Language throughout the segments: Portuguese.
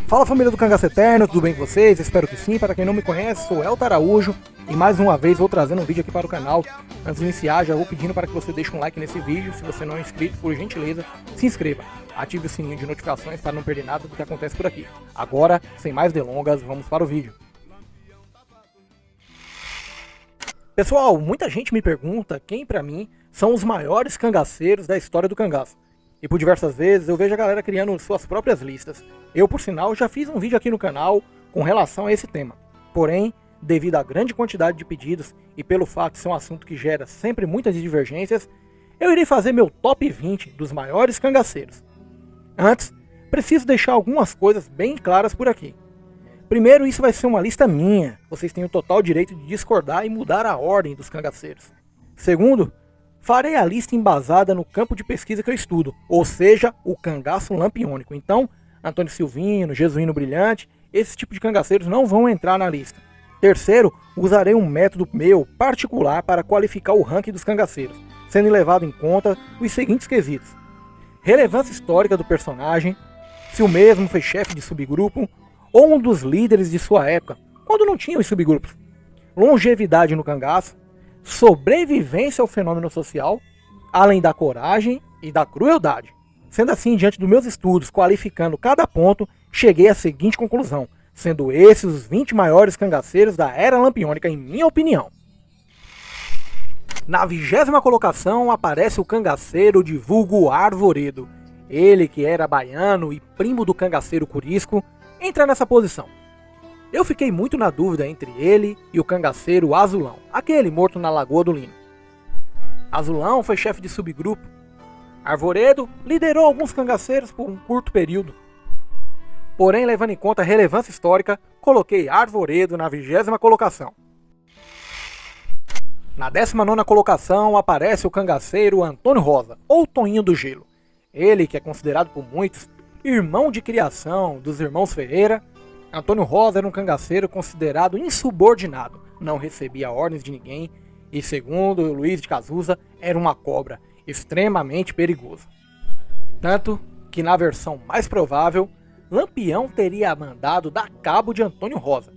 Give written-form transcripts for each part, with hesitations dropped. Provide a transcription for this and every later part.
Fala família do Cangaço Eterno, tudo bem com vocês? Espero que sim. Para quem não me conhece, sou Elton Araújo e mais uma vez vou trazendo um vídeo aqui para o canal. Antes de iniciar, já vou pedindo para que você deixe um like nesse vídeo. Se você não é inscrito, por gentileza, se inscreva. Ative o sininho de notificações para não perder nada do que acontece por aqui. Agora, sem mais delongas, vamos para o vídeo. Pessoal, muita gente me pergunta quem para mim são os maiores cangaceiros da história do cangaço. E por diversas vezes eu vejo a galera criando suas próprias listas. Eu, por sinal, já fiz um vídeo aqui no canal com relação a esse tema. Porém, devido à grande quantidade de pedidos e pelo fato de ser um assunto que gera sempre muitas divergências, eu irei fazer meu top 20 dos maiores cangaceiros. Antes, preciso deixar algumas coisas bem claras por aqui. Primeiro, isso vai ser uma lista minha. Vocês têm o total direito de discordar e mudar a ordem dos cangaceiros. Segundo, farei a lista embasada no campo de pesquisa que eu estudo, ou seja, o cangaço lampiônico. Então, Antônio Silvino, Jesuíno Brilhante, esse tipo de cangaceiros não vão entrar na lista. Terceiro, usarei um método meu particular para qualificar o ranking dos cangaceiros, sendo levado em conta os seguintes quesitos: relevância histórica do personagem, se o mesmo foi chefe de subgrupo ou um dos líderes de sua época, quando não tinha os subgrupos, longevidade no cangaço, sobrevivência ao fenômeno social, além da coragem e da crueldade. Sendo assim, diante dos meus estudos, qualificando cada ponto, cheguei à seguinte conclusão, sendo esses os 20 maiores cangaceiros da Era Lampiônica, em minha opinião. Na 20ª colocação aparece o cangaceiro de vulgo Arvoredo. Ele, que era baiano e primo do cangaceiro Curisco, entra nessa posição. Eu fiquei muito na dúvida entre ele e o cangaceiro Azulão, aquele morto na Lagoa do Lino. Azulão foi chefe de subgrupo. Arvoredo liderou alguns cangaceiros por um curto período. Porém, levando em conta a relevância histórica, coloquei Arvoredo na 20ª colocação. Na 19ª colocação aparece o cangaceiro Antônio Rosa, ou Toninho do Gelo. Ele, que é considerado por muitos irmão de criação dos irmãos Ferreira, Antônio Rosa era um cangaceiro considerado insubordinado, não recebia ordens de ninguém e, segundo Luiz de Cazuza, era uma cobra extremamente perigoso. Tanto que, na versão mais provável, Lampião teria mandado dar cabo de Antônio Rosa.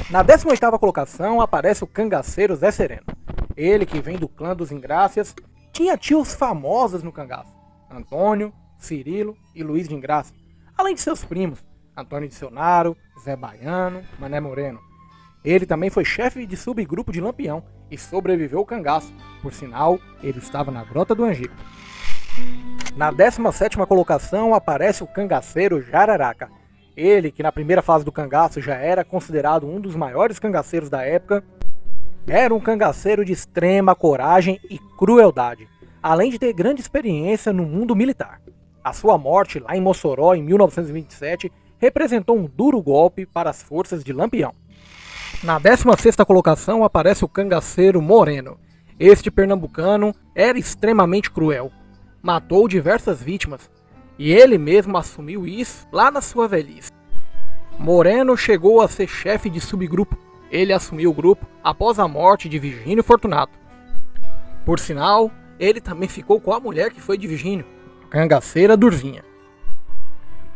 Na 18ª colocação aparece o cangaceiro Zé Sereno. Ele, que vem do clã dos Ingrácias, tinha tios famosos no cangaço: Antônio, Cirilo e Luiz de Ingrácia, além de seus primos Antônio Dicionário, Zé Baiano, Mané Moreno. Ele também foi chefe de subgrupo de Lampião e sobreviveu ao cangaço. Por sinal, ele estava na Grota do Angico. Na 17ª colocação aparece o cangaceiro Jararaca. Ele, que na primeira fase do cangaço já era considerado um dos maiores cangaceiros da época, era um cangaceiro de extrema coragem e crueldade, além de ter grande experiência no mundo militar. A sua morte lá em Mossoró em 1927 representou um duro golpe para as forças de Lampião. Na 16ª colocação aparece o cangaceiro Moreno. Este pernambucano era extremamente cruel, matou diversas vítimas e ele mesmo assumiu isso lá na sua velhice. Moreno chegou a ser chefe de subgrupo. Ele assumiu o grupo após a morte de Virgínio Fortunato. Por sinal, ele também ficou com a mulher que foi de Virgínio, a cangaceira Durvinha.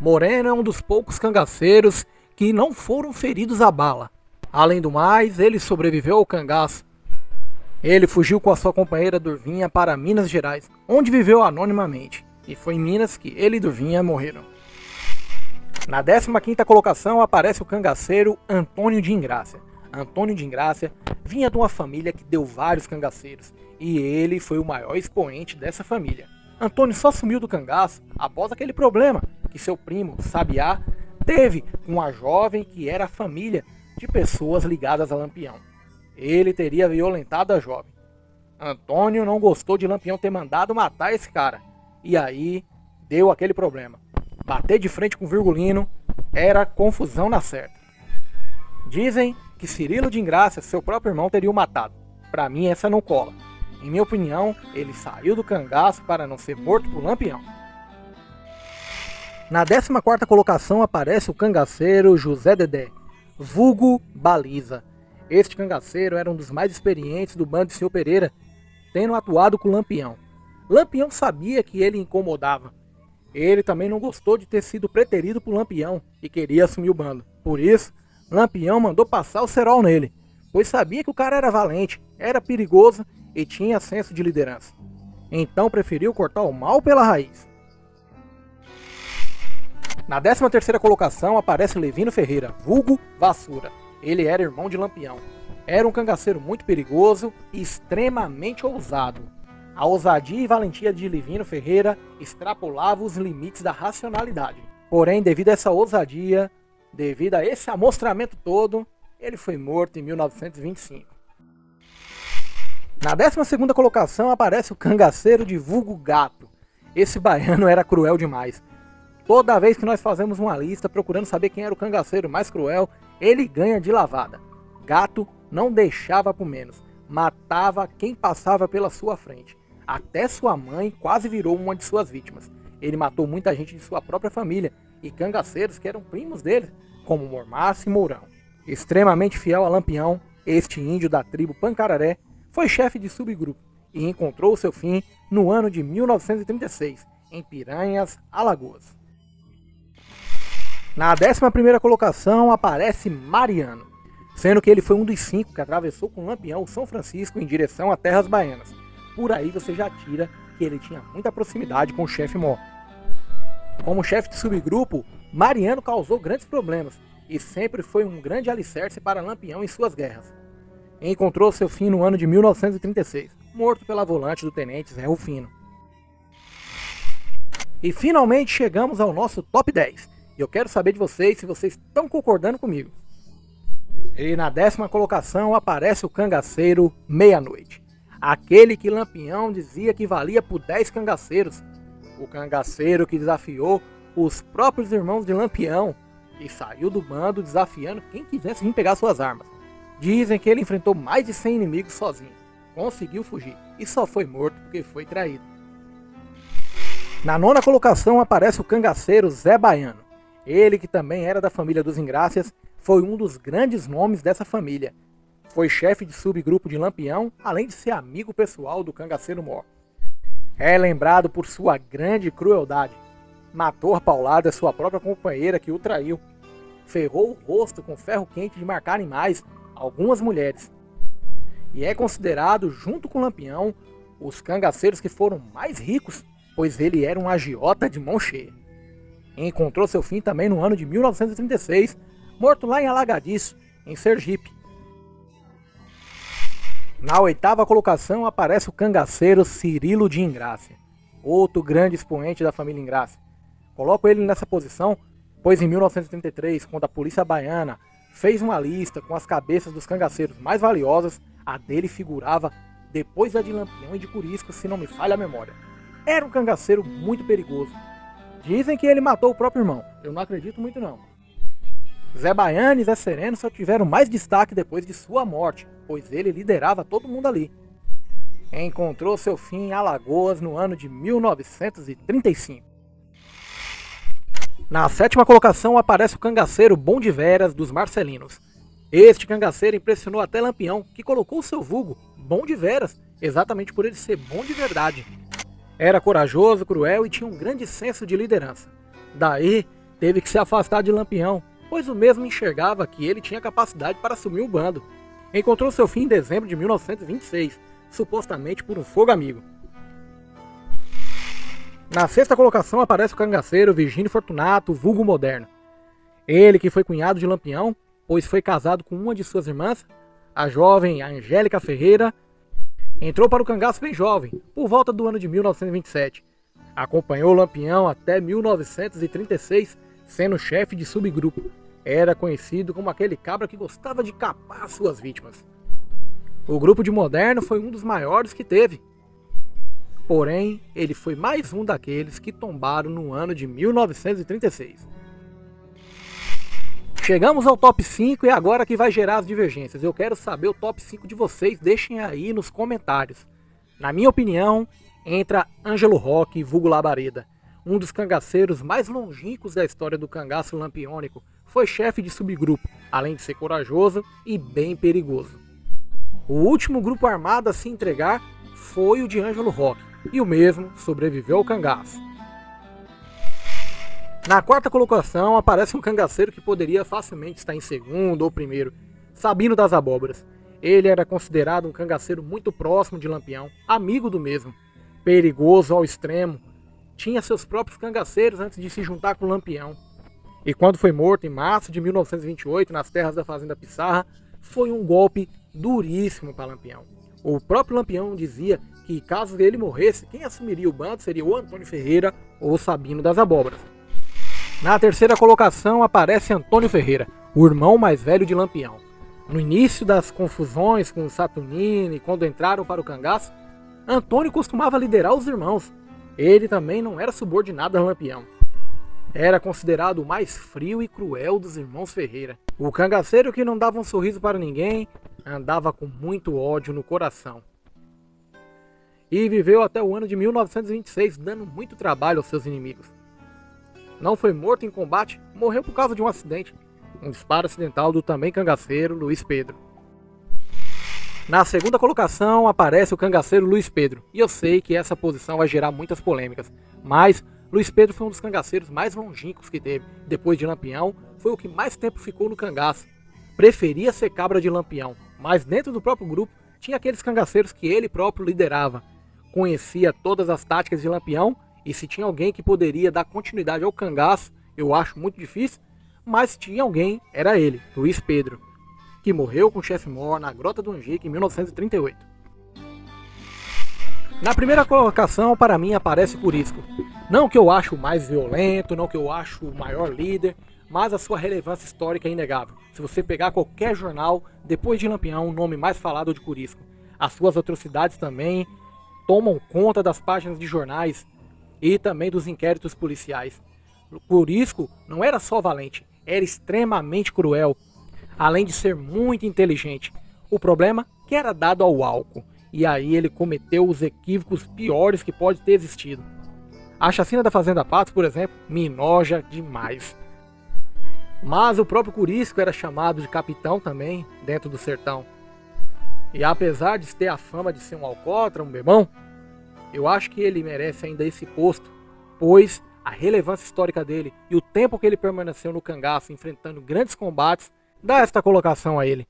Moreno é um dos poucos cangaceiros que não foram feridos à bala. Além do mais, ele sobreviveu ao cangaço. Ele fugiu com a sua companheira Durvinha para Minas Gerais, onde viveu anonimamente. E foi em Minas que ele e Durvinha morreram. Na 15ª colocação aparece o cangaceiro Antônio de Ingrácia. Antônio de Ingrácia vinha de uma família que deu vários cangaceiros, e ele foi o maior expoente dessa família. Antônio só sumiu do cangaço após aquele problema que seu primo, Sabiá, teve com a jovem que era a família de pessoas ligadas a Lampião. Ele teria violentado a jovem. Antônio não gostou de Lampião ter mandado matar esse cara, e aí deu aquele problema. Bater de frente com o Virgulino era confusão na certa. Dizem que Cirilo de Ingrácia, seu próprio irmão, teria o matado. Pra mim essa não cola. Em minha opinião, ele saiu do cangaço para não ser morto por Lampião. Na 14ª colocação aparece o cangaceiro José Dedé, vulgo Baliza. Este cangaceiro era um dos mais experientes do bando de Sr. Pereira, tendo atuado com Lampião. Lampião sabia que ele incomodava, Ele também não gostou de ter sido preterido por Lampião e queria assumir o bando. Por isso, Lampião mandou passar o cerol nele, pois sabia que o cara era valente, era perigoso e tinha senso de liderança. Então preferiu cortar o mal pela raiz. Na 13ª colocação aparece Levino Ferreira, vulgo Vassoura. Ele era irmão de Lampião. Era um cangaceiro muito perigoso e extremamente ousado. A ousadia e valentia de Levino Ferreira extrapolavam os limites da racionalidade. Porém, devido a essa ousadia, devido a esse amostramento todo, ele foi morto em 1925. Na 12ª colocação aparece o cangaceiro de vulgo Gato. Esse baiano era cruel demais. Toda vez que nós fazemos uma lista procurando saber quem era o cangaceiro mais cruel, ele ganha de lavada. Gato não deixava por menos, matava quem passava pela sua frente. Até sua mãe quase virou uma de suas vítimas. Ele matou muita gente de sua própria família e cangaceiros que eram primos dele, como Mormaço e Mourão. Extremamente fiel a Lampião, este índio da tribo Pancararé foi chefe de subgrupo e encontrou seu fim no ano de 1936, em Piranhas, Alagoas. Na 11ª colocação aparece Mariano, sendo que ele foi um dos 5 que atravessou com Lampião o São Francisco em direção a terras baianas. Por aí você já tira que ele tinha muita proximidade com o chefe Mó. Como chefe de subgrupo, Mariano causou grandes problemas e sempre foi um grande alicerce para Lampião em suas guerras. Encontrou seu fim no ano de 1936, morto pela volante do tenente Zé Rufino. E finalmente chegamos ao nosso top 10. E eu quero saber de vocês se vocês estão concordando comigo. E na 10ª colocação aparece o cangaceiro Meia-Noite. Aquele que Lampião dizia que valia por 10 cangaceiros. O cangaceiro que desafiou os próprios irmãos de Lampião e saiu do bando desafiando quem quisesse vir pegar suas armas. Dizem que ele enfrentou mais de 100 inimigos sozinho, conseguiu fugir e só foi morto porque foi traído. Na 9ª colocação aparece o cangaceiro Zé Baiano. Ele, que também era da família dos Ingrácias, foi um dos grandes nomes dessa família. Foi chefe de subgrupo de Lampião, além de ser amigo pessoal do cangaceiro Mó. É lembrado por sua grande crueldade. Matou a paulada sua própria companheira que o traiu. Ferrou o rosto com ferro quente de marcar animais, algumas mulheres. E é considerado, junto com Lampião, os cangaceiros que foram mais ricos, pois ele era um agiota de mão cheia. Encontrou seu fim também no ano de 1936, morto lá em Alagadiço, em Sergipe. Na 8ª colocação aparece o cangaceiro Cirilo de Ingrácia, outro grande expoente da família Ingrácia. Coloco ele nessa posição, pois em 1933, quando a polícia baiana fez uma lista com as cabeças dos cangaceiros mais valiosas, a dele figurava depois da de Lampião e de Curisco, se não me falha a memória. Era um cangaceiro muito perigoso. Dizem que ele matou o próprio irmão, eu não acredito muito não. Zé Baiano e Zé Sereno só tiveram mais destaque depois de sua morte, pois ele liderava todo mundo ali. Encontrou seu fim em Alagoas no ano de 1935. Na 7ª colocação aparece o cangaceiro Bom de Veras dos Marcelinos. Este cangaceiro impressionou até Lampião, que colocou seu vulgo Bom de Veras, exatamente por ele ser bom de verdade. Era corajoso, cruel e tinha um grande senso de liderança. Daí, teve que se afastar de Lampião, pois o mesmo enxergava que ele tinha capacidade para assumir o bando. Encontrou seu fim em dezembro de 1926, supostamente por um fogo amigo. Na 6ª colocação aparece o cangaceiro Virgínio Fortunato, vulgo Moderno. Ele que foi cunhado de Lampião, pois foi casado com uma de suas irmãs, a jovem Angélica Ferreira, entrou para o cangaço bem jovem, por volta do ano de 1927. Acompanhou Lampião até 1936, sendo chefe de subgrupo. Era conhecido como aquele cabra que gostava de capar suas vítimas. O grupo de Moderno foi um dos maiores que teve. Porém, ele foi mais um daqueles que tombaram no ano de 1936. Chegamos ao top 5 e agora que vai gerar as divergências. Eu quero saber o top 5 de vocês, deixem aí nos comentários. Na minha opinião, entra Ângelo Roque, vulgo Labareda. Um dos cangaceiros mais longínquos da história do cangaço lampiônico, foi chefe de subgrupo, além de ser corajoso e bem perigoso. O último grupo armado a se entregar foi o de Ângelo Roque, e o mesmo sobreviveu ao cangaço. Na quarta colocação aparece um cangaceiro que poderia facilmente estar em segundo ou primeiro, Sabino das Abóboras. Ele era considerado um cangaceiro muito próximo de Lampião, amigo do mesmo, perigoso ao extremo. Tinha seus próprios cangaceiros antes de se juntar com Lampião. E quando foi morto em março de 1928 nas terras da Fazenda Pissarra, foi um golpe duríssimo para Lampião. O próprio Lampião dizia que caso ele morresse, quem assumiria o bando seria o Antônio Ferreira ou Sabino das Abóboras. Na terceira colocação aparece Antônio Ferreira, o irmão mais velho de Lampião. No início das confusões com Saturnino e quando entraram para o cangaço, Antônio costumava liderar os irmãos. Ele também não era subordinado a Lampião. Era considerado o mais frio e cruel dos irmãos Ferreira. O cangaceiro que não dava um sorriso para ninguém, andava com muito ódio no coração. E viveu até o ano de 1926, dando muito trabalho aos seus inimigos. Não foi morto em combate, morreu por causa de um acidente. Um disparo acidental do também cangaceiro Luiz Pedro. Na segunda colocação aparece o cangaceiro Luiz Pedro. E eu sei que essa posição vai gerar muitas polêmicas. Mas Luiz Pedro foi um dos cangaceiros mais longínquos que teve. Depois de Lampião, foi o que mais tempo ficou no cangaço. Preferia ser cabra de Lampião. Mas dentro do próprio grupo, tinha aqueles cangaceiros que ele próprio liderava. Conhecia todas as táticas de Lampião. E se tinha alguém que poderia dar continuidade ao cangaço, eu acho muito difícil, mas se tinha alguém, era ele, Luiz Pedro, que morreu com o chefe Mor na Grota do Angico em 1938. Na primeira colocação, para mim, aparece Curisco. Não que eu acho o mais violento, não que eu acho o maior líder, mas a sua relevância histórica é inegável. Se você pegar qualquer jornal, depois de Lampião, o nome mais falado é de Curisco. As suas atrocidades também tomam conta das páginas de jornais e também dos inquéritos policiais. Curisco não era só valente, era extremamente cruel, além de ser muito inteligente. O problema é que era dado ao álcool, e aí ele cometeu os equívocos piores que pode ter existido. A chacina da Fazenda Patos, por exemplo, me enoja demais. Mas o próprio Curisco era chamado de capitão também, dentro do sertão. E apesar de ter a fama de ser um alcoólatra, um bebão, eu acho que ele merece ainda esse posto, pois a relevância histórica dele e o tempo que ele permaneceu no cangaço enfrentando grandes combates dá esta colocação a ele.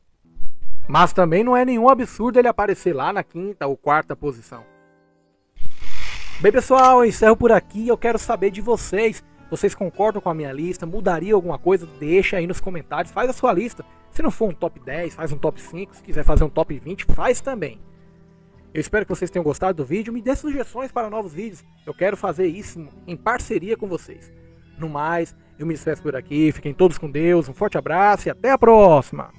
Mas também não é nenhum absurdo ele aparecer lá na quinta ou quarta posição. Bem pessoal, eu encerro por aqui. Eu quero saber de vocês. Vocês concordam com a minha lista? Mudaria alguma coisa? Deixa aí nos comentários, faz a sua lista. Se não for um top 10, faz um top 5. Se quiser fazer um top 20, faz também. Eu espero que vocês tenham gostado do vídeo. Me dê sugestões para novos vídeos. Eu quero fazer isso em parceria com vocês. No mais, eu me despeço por aqui. Fiquem todos com Deus. Um forte abraço e até a próxima.